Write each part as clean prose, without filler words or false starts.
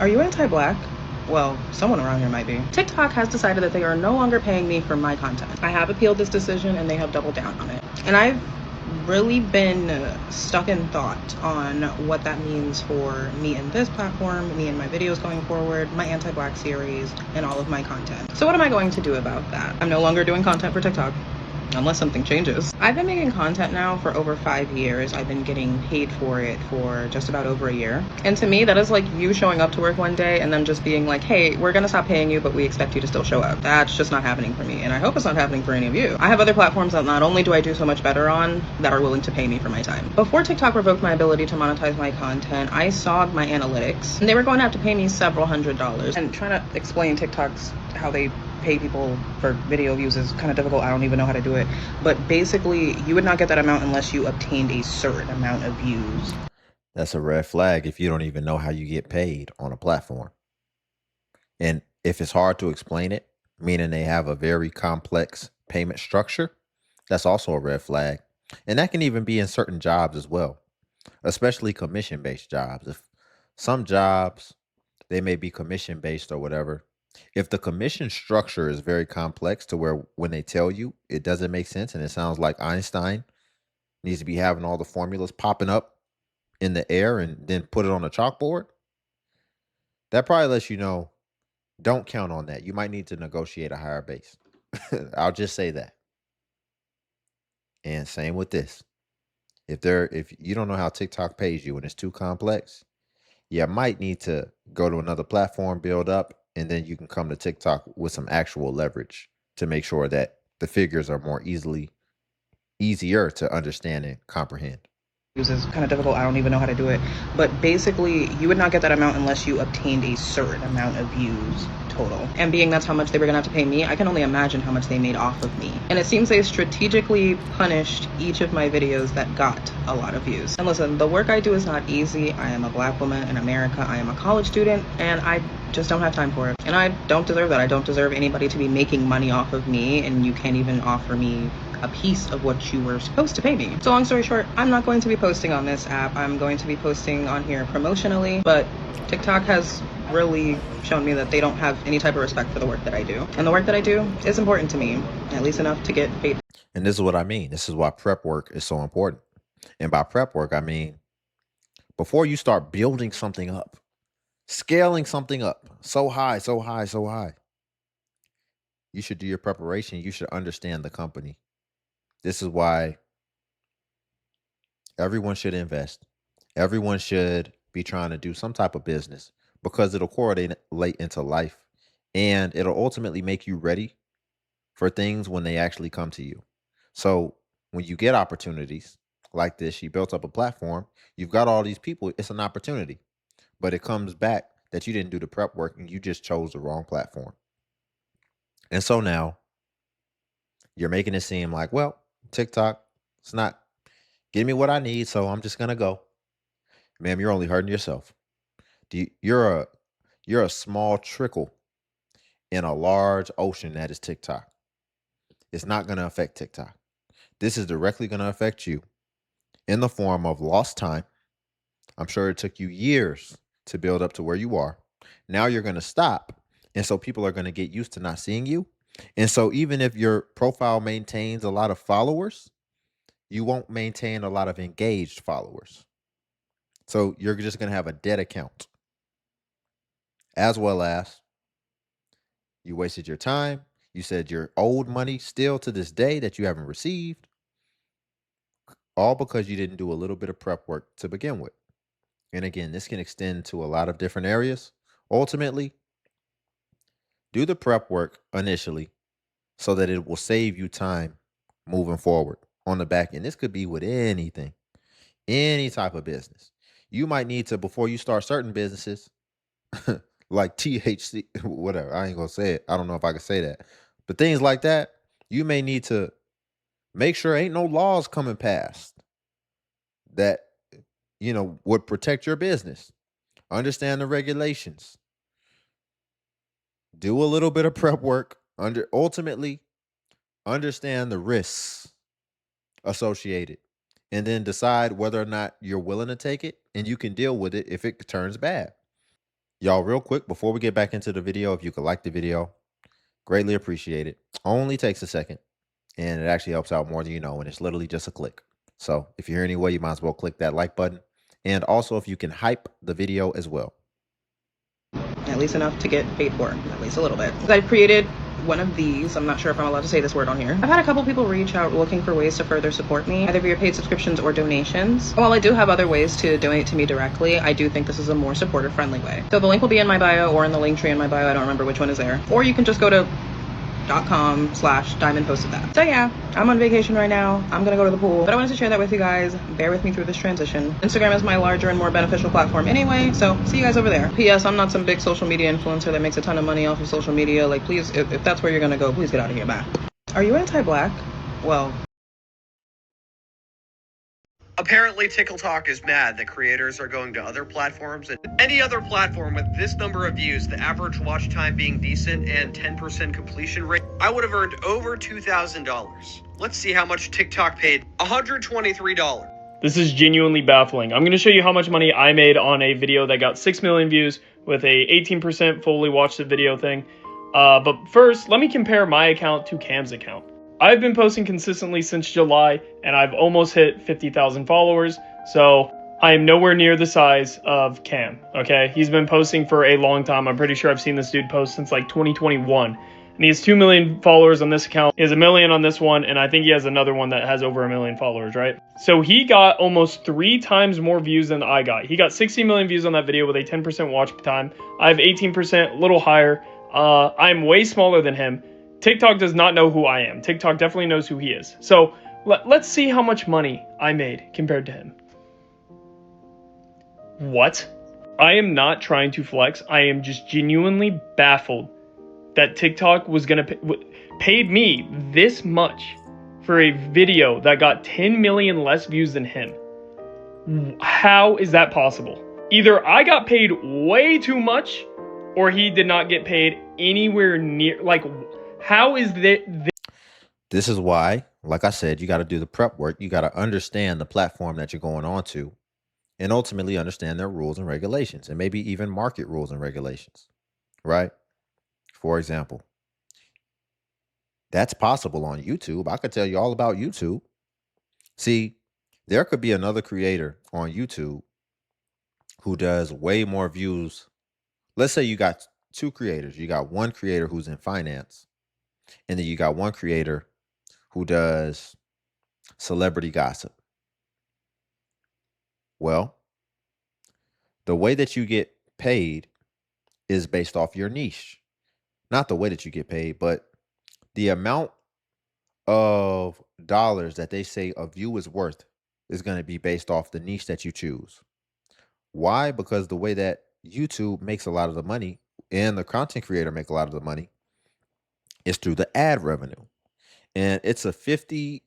Are you anti-black? Well, someone around here might be. TikTok has decided that they are no longer paying me for my content. I have appealed this decision and they have doubled down on it. And I've really been stuck in thought on what that means for me in this platform, me and my videos going forward, my anti-black series, and all of my content. So what am I going to do about that? I'm no longer doing content for TikTok, unless something changes. I've been making content now for over 5 years. I've been getting paid for it for just about over a year. And to me, that is like you showing up to work one day and then just being like, hey, we're gonna stop paying you, but we expect you to still show up. That's just not happening for me. And I hope it's not happening for any of you. I have other platforms that not only do I do so much better on, that are willing to pay me for my time. Before TikTok revoked my ability to monetize my content, I saw my analytics and they were going to have to pay me several $100s. And trying to explain TikTok's how they pay people for video views is kind of difficult. I don't even know how to do it. But basically, you would not get that amount unless you obtained a certain amount of views. That's a red flag if you don't even know how you get paid on a platform. And if it's hard to explain it, meaning they have a very complex payment structure, that's also a red flag. And that can even be in certain jobs as well, especially commission based jobs. If some jobs, they may be commission based or whatever. If the commission structure is very complex to where when they tell you it doesn't make sense and it sounds like Einstein needs to be having all the formulas popping up in the air and then put it on a chalkboard, that probably lets you know don't count on that. You might need to negotiate a higher base. I'll just say that. And same with this. If you don't know how TikTok pays you and it's too complex, you might need to go to another platform, build up, and then you can come to TikTok with some actual leverage to make sure that the figures are easier to understand and comprehend. Is kind of difficult. I don't even know how to do it. But basically, you would not get that amount unless you obtained a certain amount of views total. And being that's how much they were gonna have to pay me, I can only imagine how much they made off of me. And it seems they strategically punished each of my videos that got a lot of views. And listen, the work I do is not easy. I am a black woman in America. I am a college student, and I just don't have time for it. And I don't deserve that. I don't deserve anybody to be making money off of me, and you can't even offer me a piece of what you were supposed to pay me. So long story short, I'm not going to be posting on this app. I'm going to be posting on here promotionally, but TikTok has really shown me that they don't have any type of respect for the work that I do. And the work that I do is important to me, at least enough to get paid. And this is what I mean. This is why prep work is so important. And by prep work, I mean before you start building something up, scaling something up so high, so high, so high, you should do your preparation. You should understand the company. This is why everyone should invest. Everyone should be trying to do some type of business because it'll correlate into life and it'll ultimately make you ready for things when they actually come to you. So when you get opportunities like this, you built up a platform, you've got all these people, it's an opportunity. But it comes back that you didn't do the prep work and you just chose the wrong platform. And so now you're making it seem like, well, TikTok, it's not giving me what I need, so I'm just gonna go. Ma'am, you're only hurting yourself. You're a small trickle in a large ocean that is TikTok. It's not gonna affect TikTok. This is directly gonna affect you in the form of lost time. I'm sure it took you years to build up to where you are. Now you're gonna stop. And so people are gonna get used to not seeing you. And so even if your profile maintains a lot of followers, you won't maintain a lot of engaged followers. So you're just going to have a dead account, as well as you wasted your time. You said you're owed money still to this day that you haven't received, all because you didn't do a little bit of prep work to begin with. And again, this can extend to a lot of different areas. Ultimately, do the prep work initially so that it will save you time moving forward on the back end. This could be with anything, any type of business. You might need to, before you start certain businesses, like THC, whatever. I ain't gonna say it. I don't know if I can say that. But things like that, you may need to make sure ain't no laws coming past that, would protect your business. Understand the regulations. Do a little bit of prep work. Ultimately, understand the risks associated. And then decide whether or not you're willing to take it and you can deal with it if it turns bad. Y'all, real quick, before we get back into the video, if you could like the video, greatly appreciate it. Only takes a second, and it actually helps out more than you know, and it's literally just a click. So if you're here anyway, you might as well click that like button. And also, if you can hype the video as well. At least enough to get paid for, at least a little bit. I created one of these. I'm not sure if I'm allowed to say this word on here. I've had a couple people reach out looking for ways to further support me, either via paid subscriptions or donations. While I do have other ways to donate to me directly, I do think this is a more supporter friendly way. So the link will be in my bio or in the link tree in my bio. I don't remember which one is there. Or you can just go to .com/diamond posted that. So yeah, I'm on vacation right now. I'm gonna go to the pool, but I wanted to share that with you guys. Bear with me through this transition. Instagram is my larger and more beneficial platform anyway, so see you guys over there. P.S. I'm not some big social media influencer that makes a ton of money off of social media. Like, please, if that's where you're gonna go, please get out of here. Bye. Are you anti-black? Well, apparently, TikTok is mad that creators are going to other platforms, and any other platform with this number of views, the average watch time being decent, and 10% completion rate, I would have earned over $2,000. Let's see how much TikTok paid. $123. This is genuinely baffling. I'm going to show you how much money I made on a video that got 6 million views with a 18% fully watched the video thing. But first, let me compare my account to Cam's account. I've been posting consistently since July, and I've almost hit 50,000 followers, so I am nowhere near the size of Cam, okay? He's been posting for a long time. I'm pretty sure I've seen this dude post since like 2021. And he has 2 million followers on this account. He has 1 million on this one, and I think he has another one that has over 1 million followers, right? So he got almost 3 times more views than I got. He got 60 million views on that video with a 10% watch time. I have 18%, a little higher. I'm way smaller than him. TikTok does not know who I am. TikTok definitely knows who he is. So let's see how much money I made compared to him. What? I am not trying to flex. I am just genuinely baffled that TikTok was gonna paid me this much for a video that got 10 million less views than him. How is that possible? Either I got paid way too much, or he did not get paid anywhere near. Like, how is that? This is why, like I said, you got to do the prep work. You got to understand the platform that you're going on to, and ultimately understand their rules and regulations, and maybe even market rules and regulations, right? For example, that's possible on YouTube. I could tell you all about YouTube. See, there could be another creator on YouTube who does way more views. Let's say you got 2 creators. You got one creator who's in finance, and then you got one creator who does celebrity gossip. Well, the way that you get paid is based off your niche. Not the way that you get paid, but the amount of dollars that they say a view is worth is going to be based off the niche that you choose. Why? Because the way that YouTube makes a lot of the money and the content creator make a lot of the money is through the ad revenue. And it's a 50,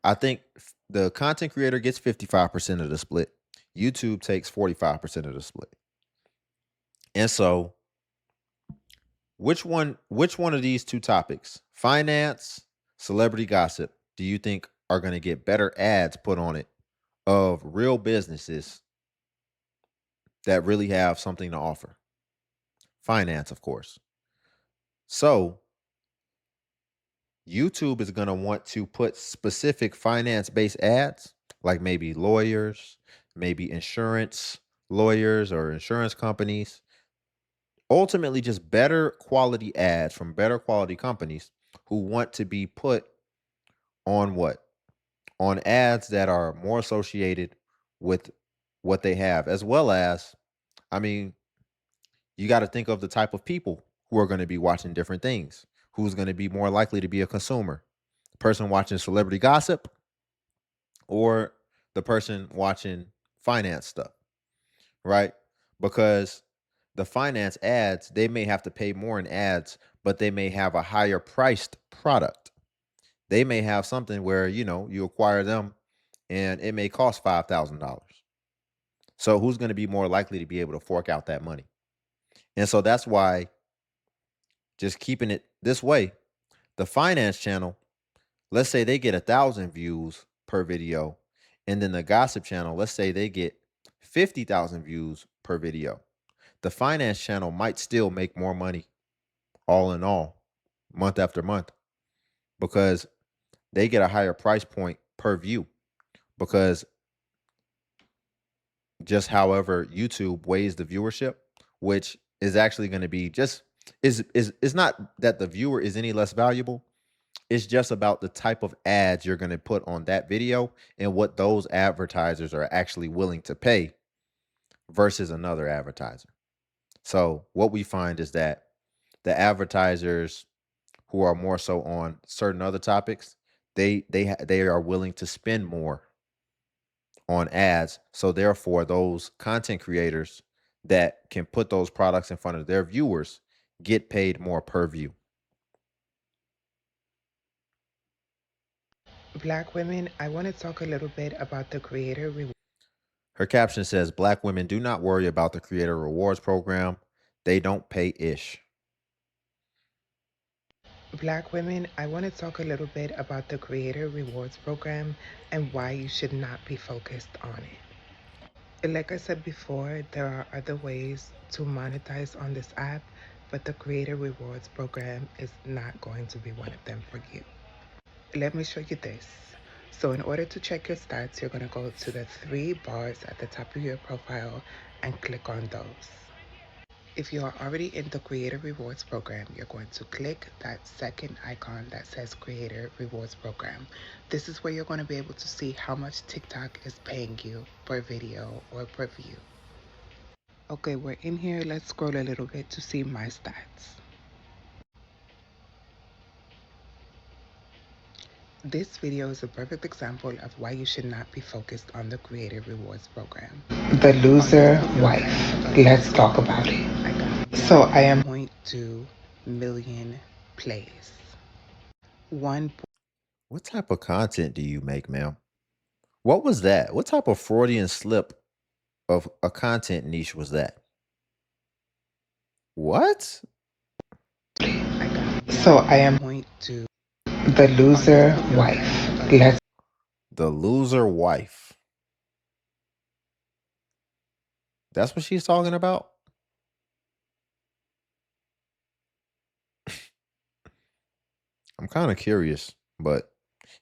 I think the content creator gets 55% of the split. YouTube takes 45% of the split. And so which one of these 2 topics, finance, celebrity gossip, do you think are going to get better ads put on it of real businesses that really have something to offer? Finance, of course. So YouTube is going to want to put specific finance-based ads, like maybe lawyers, maybe insurance lawyers or insurance companies. Ultimately, just better quality ads from better quality companies who want to be put on what? On ads that are more associated with what they have, as well as, I mean, you got to think of the type of people who are going to be watching different things. Who's going to be more likely to be a consumer? The person watching celebrity gossip or the person watching finance stuff, right? Because the finance ads, they may have to pay more in ads, but they may have a higher priced product. They may have something where, you acquire them and it may cost $5,000. So who's going to be more likely to be able to fork out that money? And so that's why, just keeping it this way, the finance channel, let's say they get 1,000 views per video. And then the gossip channel, let's say they get 50,000 views per video. the finance channel might still make more money all in all, month after month, because they get a higher price point per view. Because just however YouTube weighs the viewership, which is actually going to be just is not that the viewer is any less valuable. It's just about the type of ads you're going to put on that video and what those advertisers are actually willing to pay versus another advertiser. So what we find is that the advertisers who are more so on certain other topics, they are willing to spend more on ads. So therefore, those content creators that can put those products in front of their viewers get paid more per view. Black women, I want to talk a little bit about the creator reward. Her caption says, "Black women, do not worry about the creator rewards program. They don't pay ish." Black women, I want to talk a little bit about the creator rewards program and why you should not be focused on it. Like I said before, there are other ways to monetize on this app, but the creator rewards program is not going to be one of them for you. Let me show you this. So in order to check your stats, you're going to go to the three bars at the top of your profile and click on those. If you are already in the Creator Rewards program, you're going to click that second icon that says Creator Rewards program. This is where you're going to be able to see how much TikTok is paying you per video or per view. Okay, we're in here. Let's scroll a little bit to see my stats. This video is a perfect example of why you should not be focused on the Creator Rewards program. The loser wife. Let's talk about it. So I am 0.2 million plays. One. What type of content do you make, ma'am? What was that? What type of Freudian slip of a content niche was that? What? So I am 0.2. The loser wife. Let's. The loser wife. That's what she's talking about? I'm kind of curious, but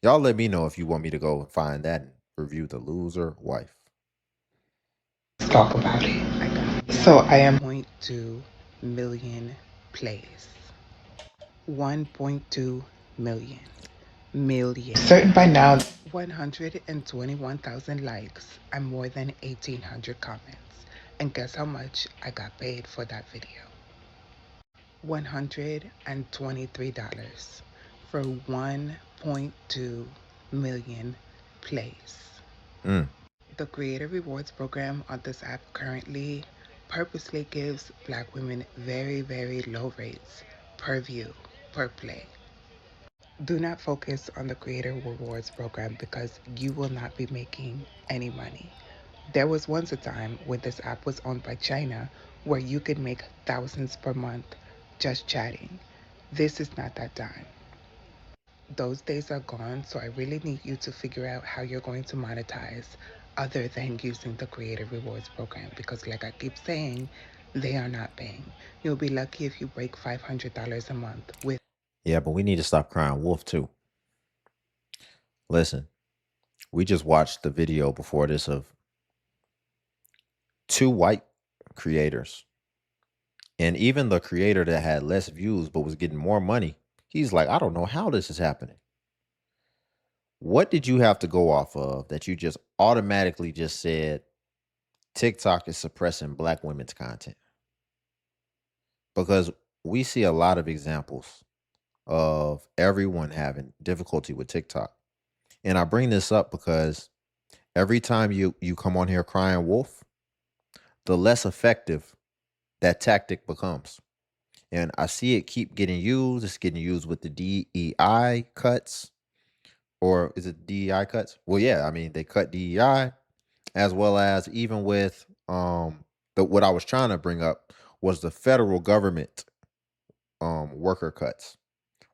y'all let me know if you want me to go and find that and review the loser wife. Let's talk about it. So I am 0.2 million plays. 1.2 million. Certain by now. 121,000 likes and more than 1,800 comments. And guess how much I got paid for that video? $123 for 1.2 million plays. The Creator Rewards program on this app currently purposely gives Black women very, very low rates per view, per play. Do not focus on the Creator Rewards program because you will not be making any money. There was once a time when this app was owned by China where you could make thousands per month just chatting. This is not that time. Those days are gone, so I really need you to figure out how you're going to monetize other than using the Creator Rewards program because like I keep saying, they are not paying. You'll be lucky if you break $500 a month with. Yeah, but we need to stop crying wolf too. Listen, we just watched the video before this of two white creators. And even the creator that had less views but was getting more money, he's like, I don't know how this is happening. What did you have to go off of that you just automatically just said TikTok is suppressing Black women's content? Because we see a lot of examples of everyone having difficulty with TikTok. And I bring this up because every time you come on here crying wolf, the less effective that tactic becomes. And I see it keep getting used. It's getting used with the DEI cuts. Or is it DEI cuts? Well, yeah, I mean, they cut DEI as well as even with what I was trying to bring up was the federal government worker cuts,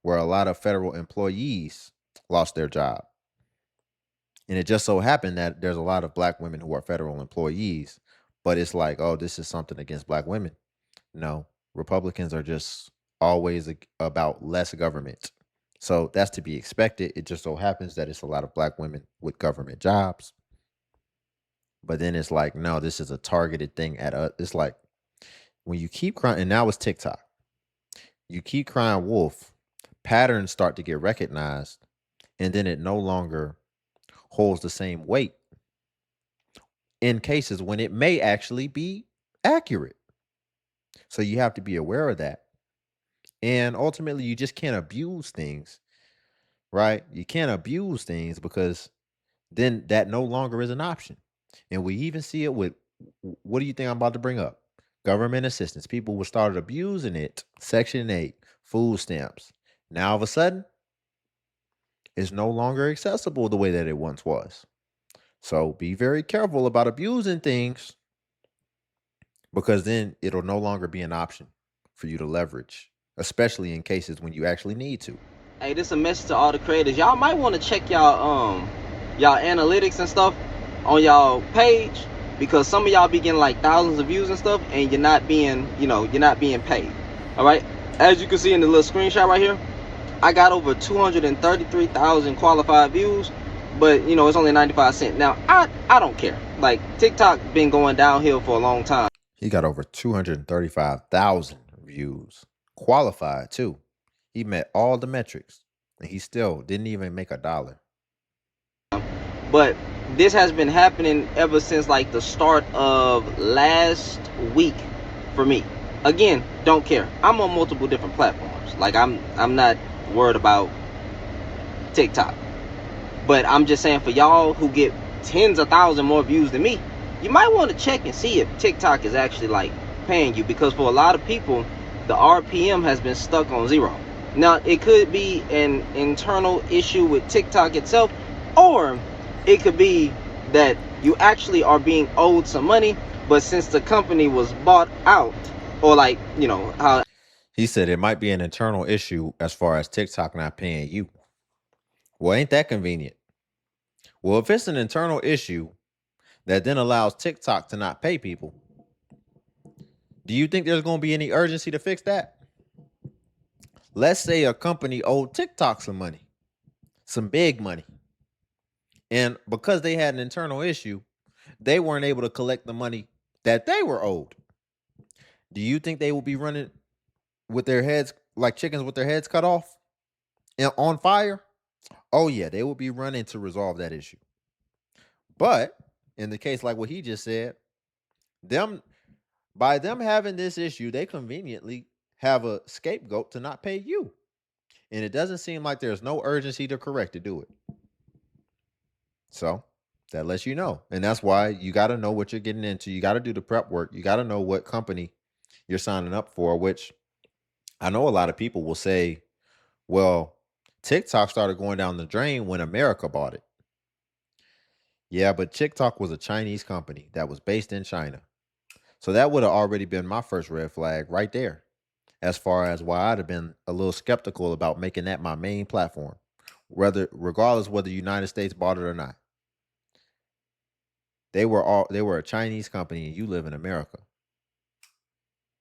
where a lot of federal employees lost their job. And it just so happened that there's a lot of Black women who are federal employees, but it's like, oh, this is something against black women. No, Republicans are just always about less government. So that's to be expected. It just so happens that it's a lot of black women with government jobs. But then it's like, no, this is a targeted thing at us. It's like when you keep crying, and now it's TikTok. You keep crying wolf, patterns start to get recognized, and then it no longer holds the same weight in cases when it may actually be accurate. So you have to be aware of that. And ultimately, you just can't abuse things, right? You can't abuse things because then that no longer is an option. And we even see it with what do you think I'm about to bring up? Government assistance. People will start abusing it. Section 8, food stamps. Now, all of a sudden, it's no longer accessible the way that it once was. So be very careful about abusing things because then it'll no longer be an option for you to leverage, especially in cases when you actually need to. Hey, this is a message to all the creators. Y'all might want to check y'all analytics and stuff on y'all page, because some of y'all be getting like thousands of views and stuff, and you're not being paid. All right. As you can see in the little screenshot right here, I got over 233,000 qualified views, but it's only 95 cents. Now I don't care. Like, TikTok been going downhill for a long time. He got over 235,000 views, qualified too. He met all the metrics, and he still didn't even make $1. But this has been happening ever since like the start of last week for me. Again, don't care. I'm on multiple different platforms. Like, I'm not worried about TikTok. But I'm just saying, for y'all who get tens of thousands more views than me, you might want to check and see if TikTok is actually like paying you, because for a lot of people, the RPM has been stuck on 0. Now, it could be an internal issue with TikTok itself, or it could be that you actually are being owed some money, but since the company was bought out, or like, how he said it might be an internal issue as far as TikTok not paying you. Well, ain't that convenient? Well, if it's an internal issue that then allows TikTok to not pay people, do you think there's going to be any urgency to fix that? Let's say a company owed TikTok some money, some big money. And because they had an internal issue, they weren't able to collect the money that they were owed. Do you think they will be running with their heads like chickens with their heads cut off and on fire? Oh, yeah, they will be running to resolve that issue. But in the case like what he just said, by them having this issue, they conveniently have a scapegoat to not pay you. And it doesn't seem like there's no urgency to correct to do it. So that lets you know. And that's why you got to know what you're getting into. You got to do the prep work. You got to know what company you're signing up for, which I know a lot of people will say, well, TikTok started going down the drain when America bought it. Yeah, but TikTok was a Chinese company that was based in China. So that would have already been my first red flag right there, as far as why I'd have been a little skeptical about making that my main platform, regardless whether the United States bought it or not. They were a Chinese company and you live in America.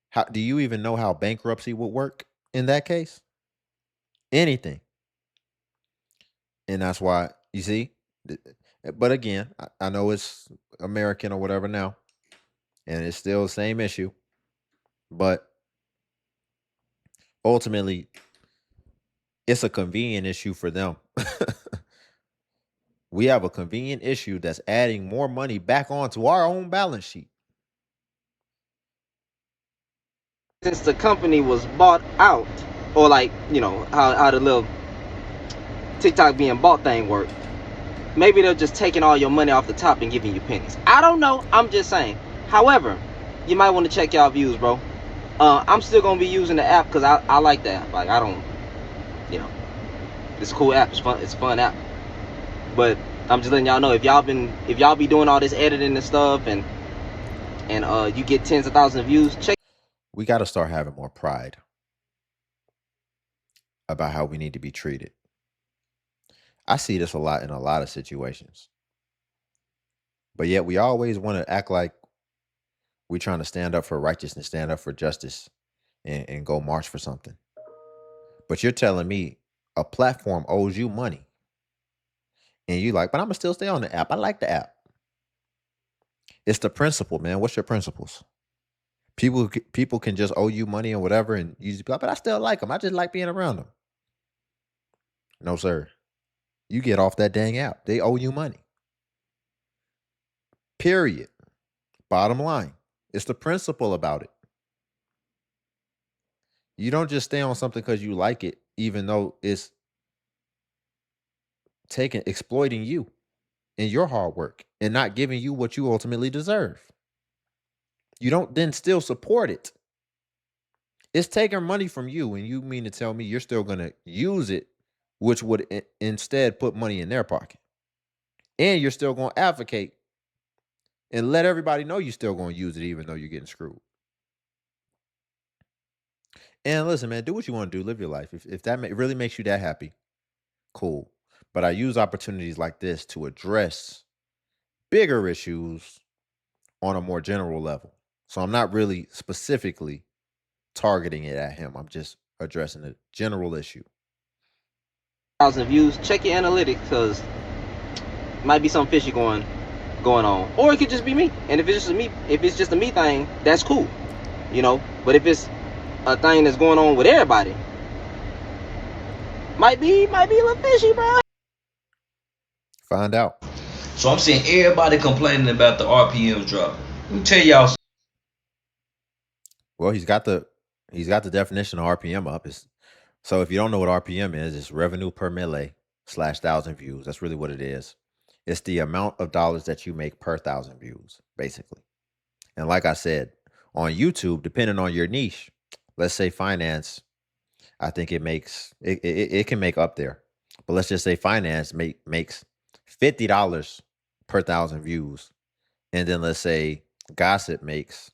How do you even know how bankruptcy would work in that case? Anything. And that's why, you see, but again, I know it's American or whatever now, and it's still the same issue, but ultimately, it's a convenient issue for them. We have a convenient issue that's adding more money back onto our own balance sheet. since the company was bought out, or like, how the little TikTok being bought thing worked. Maybe they're just taking all your money off the top and giving you pennies. I don't know. I'm just saying. However, you might want to check y'all views, bro. I'm still gonna be using the app because I like the app. Like, I don't, it's a cool app. It's fun. It's a fun app. But I'm just letting y'all know, if y'all be doing all this editing and stuff, and you get tens of thousands of views, check. We got to start having more pride about how we need to be treated. I see this a lot in a lot of situations. But yet we always want to act like We trying to stand up for righteousness, stand up for justice, and go march for something. But you're telling me a platform owes you money. And you like, but I'm going to still stay on the app. I like the app. It's the principle, man. What's your principles? People can just owe you money and whatever, and you just be like, but I still like them. I just like being around them. No, sir. You get off that dang app. They owe you money. Period. Bottom line. It's the principle about it. You don't just stay on something because you like it, even though it's exploiting you and your hard work and not giving you what you ultimately deserve. You don't then still support it. It's taking money from you, and you mean to tell me you're still going to use it, which would instead put money in their pocket. And you're still going to advocate and let everybody know you're still going to use it even though you're getting screwed. And listen, man, do what you want to do. Live your life. If that really makes you that happy, cool. But I use opportunities like this to address bigger issues on a more general level. So I'm not really specifically targeting it at him. I'm just addressing a general issue. 1,000 views. Check your analytics, because might be something fishy going on, or it could just be me. And if it's just a me thing, that's cool, you know. But if it's a thing that's going on with everybody, might be a little fishy, bro. Find out. So I'm seeing everybody complaining about the RPMs drop. Let me tell y'all. Well, he's got the definition of RPM up. So if you don't know what RPM is, it's revenue per mille / 1,000 views. That's really what it is. It's the amount of dollars that you make per 1,000 views, basically. And like I said, on YouTube, depending on your niche, let's say finance, I think it can make up there. But let's just say finance makes $50 per 1,000 views. And then let's say gossip makes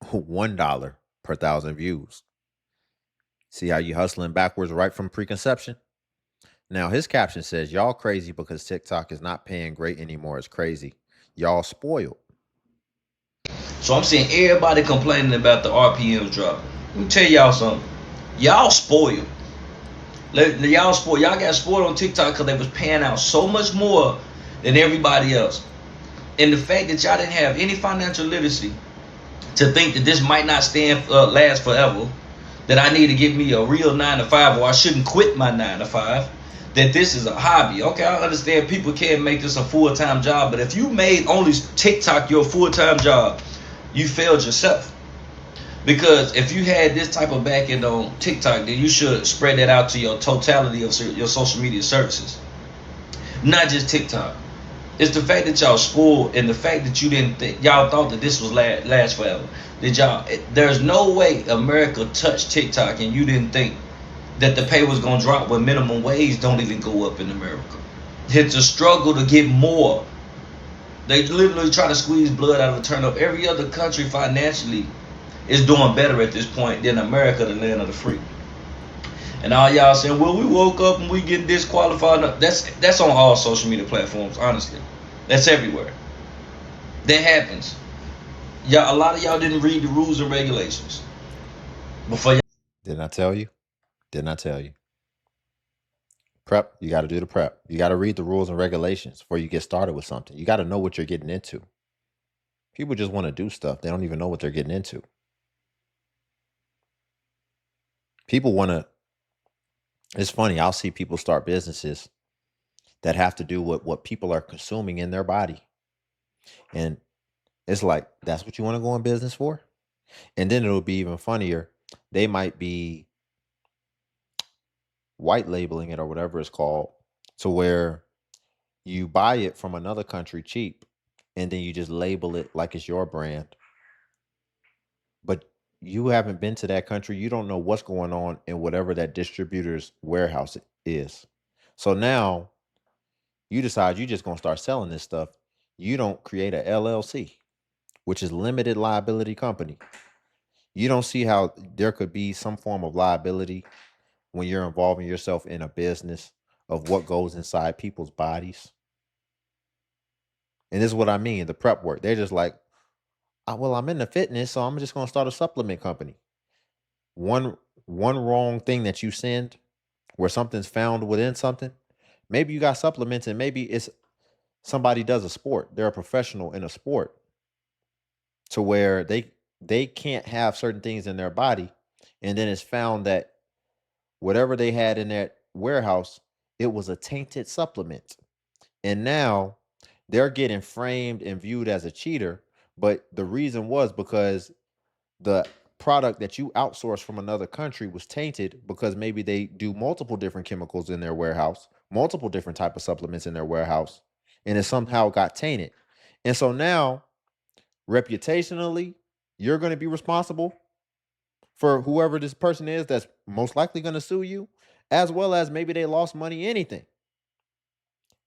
$1 per 1,000 views. See how you hustling backwards right from preconception? Now, his caption says, y'all crazy because TikTok is not paying great anymore. It's crazy. Y'all spoiled. So I'm seeing everybody complaining about the RPMs drop. Let me tell y'all something. Y'all spoiled. Y'all spoiled. Y'all got spoiled on TikTok because they was paying out so much more than everybody else. And the fact that y'all didn't have any financial literacy to think that this might not last forever, that I need to give me a real 9 to 5, or I shouldn't quit my 9 to 5, that this is a hobby. Okay, I understand people can't make this a full-time job, but if you made only TikTok your full-time job, you failed yourself. Because if you had this type of back end on TikTok, then you should spread that out to your totality of your social media services, not just TikTok. It's the fact that y'all spoiled, and the fact that you didn't think, y'all thought that this was last forever. There's no way America touched TikTok and you didn't think that the pay was gonna drop when minimum wage don't even go up in America. It's a struggle to get more. They literally try to squeeze blood out of a turnip. Every other country financially is doing better at this point than America, the land of the free. And all y'all saying, well, we woke up and we get disqualified. That's on all social media platforms, honestly. That's everywhere. That happens. Y'all, a lot of y'all didn't read the rules and regulations before y'all. Didn't I tell you? Didn't I tell you? Prep, you got to do the prep. You got to read the rules and regulations before you get started with something. You got to know what you're getting into. People just want to do stuff. They don't even know what they're getting into. People want to, it's funny, I'll see people start businesses that have to do with what people are consuming in their body. And it's like, that's what you want to go in business for? And then it'll be even funnier. They might be white labeling it or whatever it's called, to where you buy it from another country cheap and then you just label it like it's your brand. But you haven't been to that country. You don't know what's going on in whatever that distributor's warehouse is. So now you decide you're just going to start selling this stuff. You don't create a LLC, which is limited liability company. You don't see how there could be some form of liability when you're involving yourself in a business of what goes inside people's bodies. And this is what I mean, the prep work. They're just like, Well, I'm into fitness, so I'm just going to start a supplement company. One wrong thing that you send where something's found within something. Maybe you got supplements and maybe it's somebody does a sport. They're a professional in a sport to where they can't have certain things in their body, and then it's found that whatever they had in that warehouse, it was a tainted supplement. And now they're getting framed and viewed as a cheater, but the reason was because the product that you outsourced from another country was tainted because maybe they do multiple different chemicals in their warehouse, multiple different type of supplements in their warehouse, and it somehow got tainted. And so now, reputationally, you're going to be responsible for whoever this person is that's most likely going to sue you, as well as maybe they lost money, anything.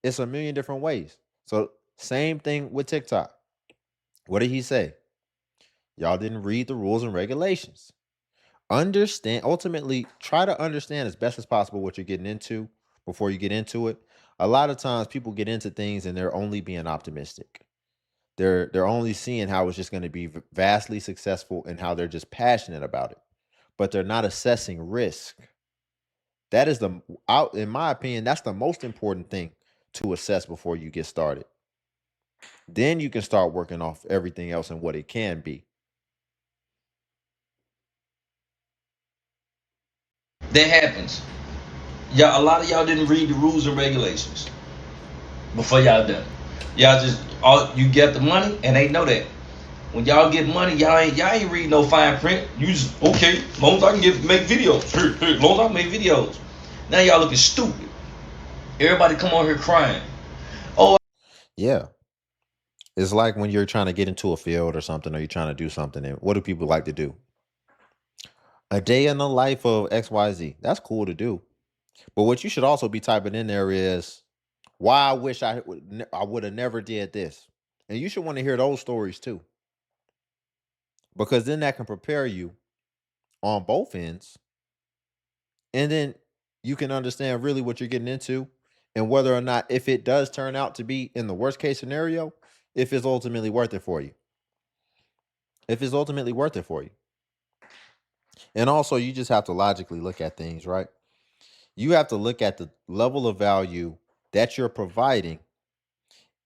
It's a million different ways. So same thing with TikTok. What did he say? Y'all didn't read the rules and regulations. Understand, ultimately, try to understand as best as possible what you're getting into before you get into it. A lot of times people get into things and they're only being optimistic. They're only seeing how it's just going to be vastly successful and how they're just passionate about it. But they're not assessing risk. That is in my opinion, that's the most important thing to assess before you get started. Then you can start working off everything else and what it can be. That happens. Y'all, a lot of y'all didn't read the rules and regulations before y'all done. Y'all just you get the money and they know that. When y'all get money, y'all ain't read no fine print. You just okay, as long as I can make videos. As long as I can make videos. Now y'all looking stupid. Everybody come on here crying. Oh, yeah. It's like when you're trying to get into a field or something, or you're trying to do something, and what do people like to do? A day in the life of XYZ. That's cool to do. But what you should also be typing in there is why I wish I would have never did this. And you should want to hear those stories too. Because then that can prepare you on both ends. And then you can understand really what you're getting into and whether or not, if it does turn out to be in the worst case scenario, if it's ultimately worth it for you. If it's ultimately worth it for you. And also, you just have to logically look at things, right? You have to look at the level of value that you're providing.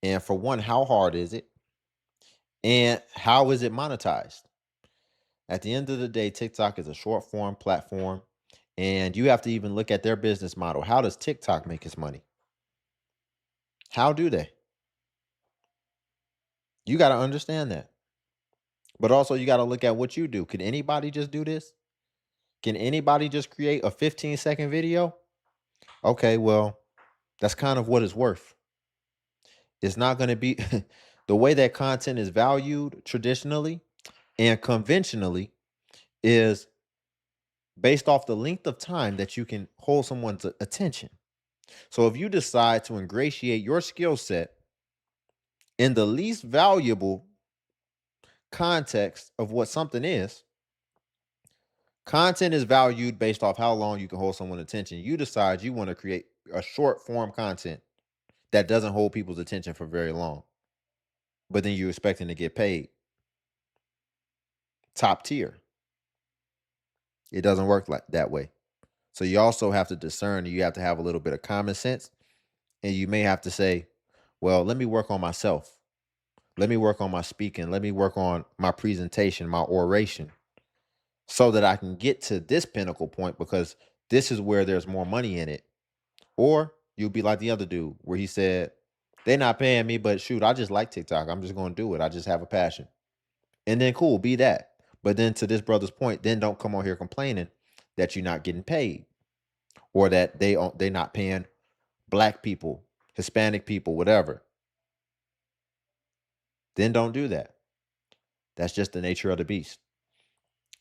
And for one, how hard is it? And how is it monetized? At the end of the day, TikTok is a short form platform. And you have to even look at their business model. How does TikTok make its money? How do they? You got to understand that. But also, you got to look at what you do. Can anybody just do this? Can anybody just create a 15-second video? Okay, well, that's kind of what it's worth. It's not going to be the way that content is valued traditionally and conventionally is based off the length of time that you can hold someone's attention. So if you decide to ingratiate your skill set in the least valuable context of what something is, content is valued based off how long you can hold someone's attention. You decide you want to create a short form content that doesn't hold people's attention for very long, but then you're expecting to get paid top tier. It doesn't work like that way. So you also have to discern, you have to have a little bit of common sense, and you may have to say, well, let me work on myself. Let me work on my speaking. Let me work on my presentation, my oration, so that I can get to this pinnacle point because this is where there's more money in it. Or you'll be like the other dude where he said, they're not paying me, but shoot, I just like TikTok. I'm just going to do it. I just have a passion. And then cool, be that. But then to this brother's point, then don't come on here complaining that you're not getting paid or that they're not paying black people, Hispanic people, whatever. Then don't do that. That's just the nature of the beast.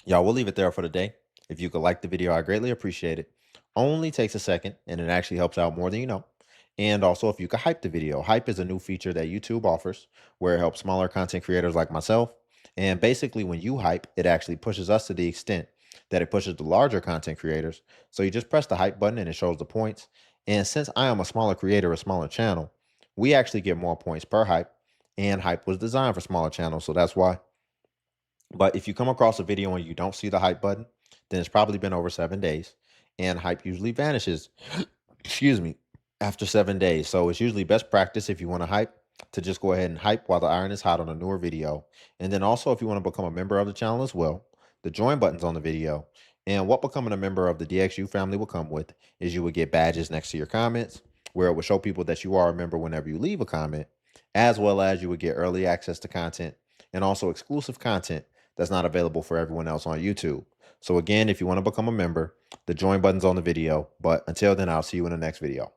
Y'all, we'll leave it there for the day. If you could like the video, I greatly appreciate it. Only takes a second, and it actually helps out more than you know. And also, if you could hype the video. Hype is a new feature that YouTube offers where it helps smaller content creators like myself. And basically, when you hype, it actually pushes us to the extent that it pushes the larger content creators. So you just press the hype button and it shows the points. And since I am a smaller creator, a smaller channel, we actually get more points per hype. And hype was designed for smaller channels. So that's why But if you come across a video and you don't see the hype button, then it's probably been over 7 days, and hype usually vanishes, excuse me, after 7 days. So it's usually best practice, if you want to hype, to just go ahead and hype while the iron is hot on a newer video. And then also, if you want to become a member of the channel as well, the join button's on the video. And what becoming a member of the DXU family will come with is you would get badges next to your comments, where it will show people that you are a member whenever you leave a comment, as well as you would get early access to content and also exclusive content that's not available for everyone else on YouTube. So again, if you want to become a member, the join button's on the video. But until then, I'll see you in the next video.